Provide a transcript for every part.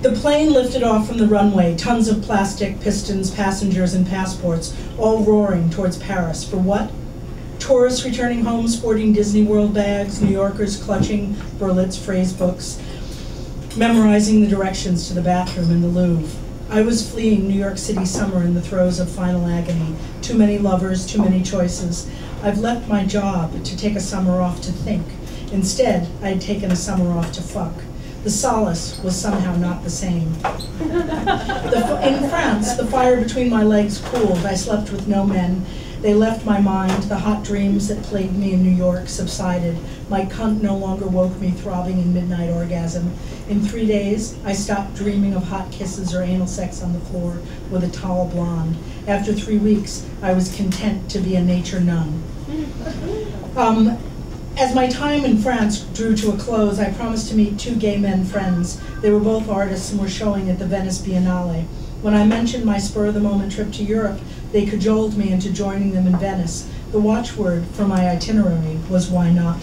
The plane lifted off from the runway, tons of plastic, pistons, passengers, and passports, all roaring towards Paris. For what? Tourists returning home sporting Disney World bags, New Yorkers clutching Berlitz phrase books, memorizing the directions to the bathroom in the Louvre. I was fleeing New York City summer in the throes of final agony. Too many lovers, too many choices. I've left my job to take a summer off to think. Instead, I had taken a summer off to fuck. The solace was somehow not the same. In France, the fire between my legs cooled. I slept with no men. They left my mind. The hot dreams that plagued me in New York subsided. My cunt no longer woke me throbbing in midnight orgasm. In 3 days, I stopped dreaming of hot kisses or anal sex on the floor with a tall blonde. After 3 weeks, I was content to be a nature nun. As my time in France drew to a close, I promised to meet 2 gay men friends. They were both artists and were showing at the Venice Biennale. When I mentioned my spur-of-the-moment trip to Europe, they cajoled me into joining them in Venice. The watchword for my itinerary was, "Why not?"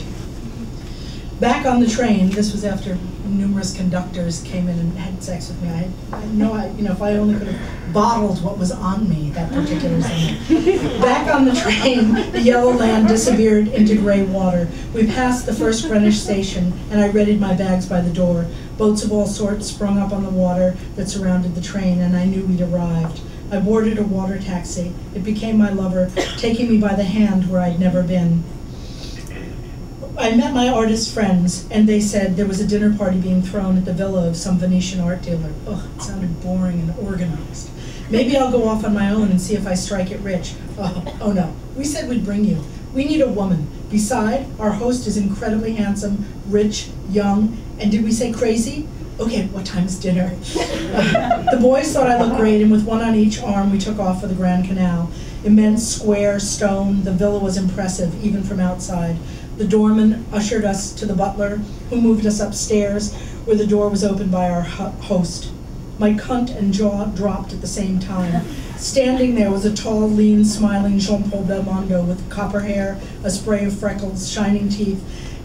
Back on the train, this was after numerous conductors came in and had sex with me. I know, if I only could have bottled what was on me that particular summer. Back on the train, the yellow land disappeared into gray water. We passed the first Greenwich station, and I readied my bags by the door. Boats of all sorts sprung up on the water that surrounded the train, and I knew we'd arrived. I boarded a water taxi. It became my lover, taking me by the hand where I'd never been. I met my artist friends, and they said there was a dinner party being thrown at the villa of some Venetian art dealer. Ugh, it sounded boring and organized. Maybe I'll go off on my own and see if I strike it rich. Oh no, we said we'd bring you. We need a woman. Beside, our host is incredibly handsome, rich, young, and did we say crazy? Okay, what time's dinner? The boys thought I looked great, and with one on each arm, we took off for the Grand Canal. Immense, square, stone, the villa was impressive, even from outside. The doorman ushered us to the butler, who moved us upstairs, where the door was opened by our host. My cunt and jaw dropped at the same time. Standing there was a tall, lean, smiling Jean-Paul Belmondo with copper hair, a spray of freckles, shining teeth,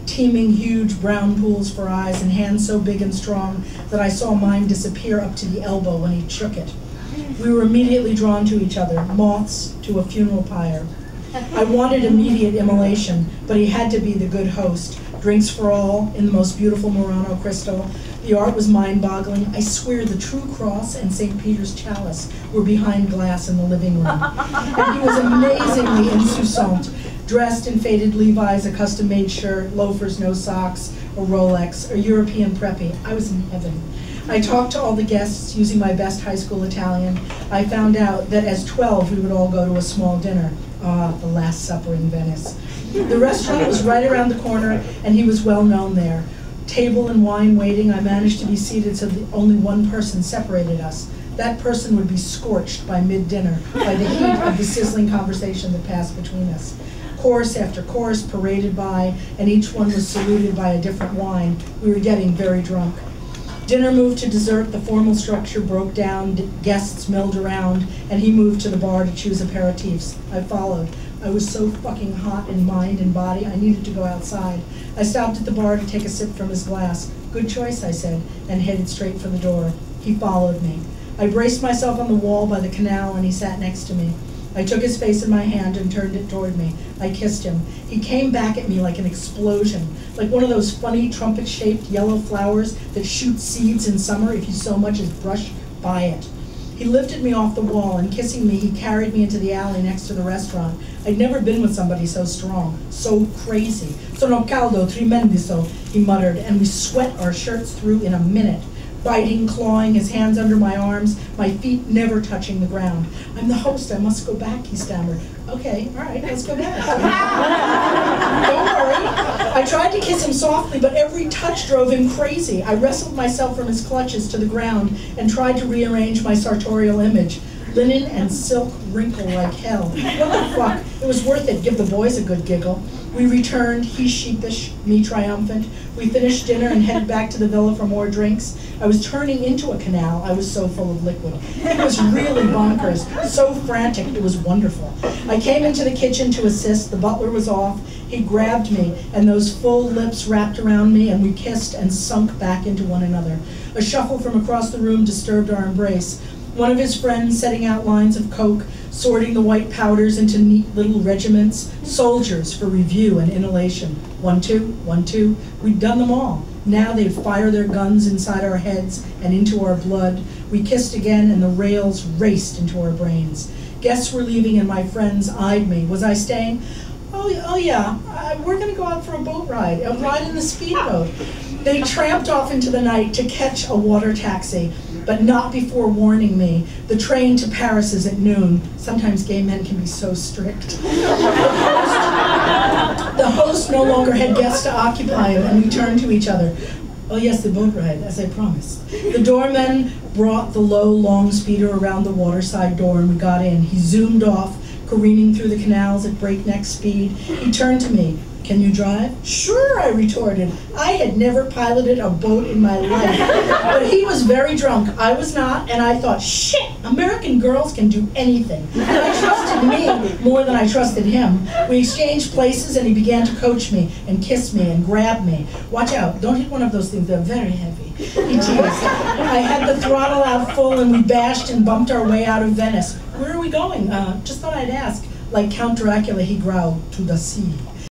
teeming huge brown pools for eyes, and hands so big and strong that I saw mine disappear up to the elbow when he shook it. We were immediately drawn to each other, moths to a funeral pyre. I wanted immediate immolation, but he had to be the good host. Drinks for all, in the most beautiful Murano crystal. The art was mind-boggling. I swear the true cross and St. Peter's chalice were behind glass in the living room. And he was amazingly insouciant, dressed in faded Levi's, a custom-made shirt, loafers, no socks, a Rolex, a European preppy. I was in heaven. I talked to all the guests using my best high school Italian. I found out that as 12, we would all go to a small dinner. Ah, the Last Supper in Venice. The restaurant was right around the corner, and he was well known there. Table and wine waiting, I managed to be seated so that only one person separated us. That person would be scorched by mid-dinner by the heat of the sizzling conversation that passed between us. Course after course paraded by, and each one was saluted by a different wine. We were getting very drunk. Dinner moved to dessert, the formal structure broke down, guests milled around, and he moved to the bar to choose aperitifs. I followed. I was so fucking hot in mind and body, I needed to go outside. I stopped at the bar to take a sip from his glass. Good choice, I said, and headed straight for the door. He followed me. I braced myself on the wall by the canal, and he sat next to me. I took his face in my hand and turned it toward me. I kissed him. He came back at me like an explosion, like one of those funny trumpet-shaped yellow flowers that shoot seeds in summer if you so much as brush by it. He lifted me off the wall, and kissing me, he carried me into the alley next to the restaurant. I'd never been with somebody so strong, so crazy. Sono caldo, tremendiso, he muttered, and we sweat our shirts through in a minute. Biting, clawing, his hands under my arms, my feet never touching the ground. I'm the host, I must go back, he stammered. Okay, all right, let's go back. Don't worry. I tried to kiss him softly, but every touch drove him crazy. I wrestled myself from his clutches to the ground and tried to rearrange my sartorial image. Linen and silk wrinkle like hell. What the fuck? It was worth it. Give the boys a good giggle. We returned, he sheepish, me triumphant. We finished dinner and headed back to the villa for more drinks. I was turning into a canal. I was so full of liquid. It was really bonkers, so frantic, it was wonderful. I came into the kitchen to assist. The butler was off. He grabbed me, and those full lips wrapped around me, and we kissed and sunk back into one another. A shuffle from across the room disturbed our embrace. One of his friends setting out lines of coke, sorting the white powders into neat little regiments, soldiers for review and inhalation. 1, 2, 1, 2. We'd done them all. Now they'd fire their guns inside our heads and into our blood. We kissed again, and the rails raced into our brains. Guests were leaving, and my friends eyed me. Was I staying? Oh yeah, we're going to go out for a boat ride, a ride in the speedboat. They tramped off into the night to catch a water taxi, but not before warning me. The train to Paris is at noon. Sometimes gay men can be so strict. The host no longer had guests to occupy him, and we turned to each other. Oh yes, the boat ride, as I promised. The doorman brought the low, long speeder around the waterside door, and we got in. He zoomed off, careening through the canals at breakneck speed. He turned to me. Can you drive? Sure, I retorted. I had never piloted a boat in my life. But he was very drunk. I was not, and I thought, shit, American girls can do anything. And I trusted me more than I trusted him. We exchanged places, and he began to coach me and kiss me and grab me. Watch out, don't hit one of those things, they're very heavy. He teased. I had the throttle out full, and we bashed and bumped our way out of Venice. Where are we going? Just thought I'd ask. Like Count Dracula, he growled, to the sea.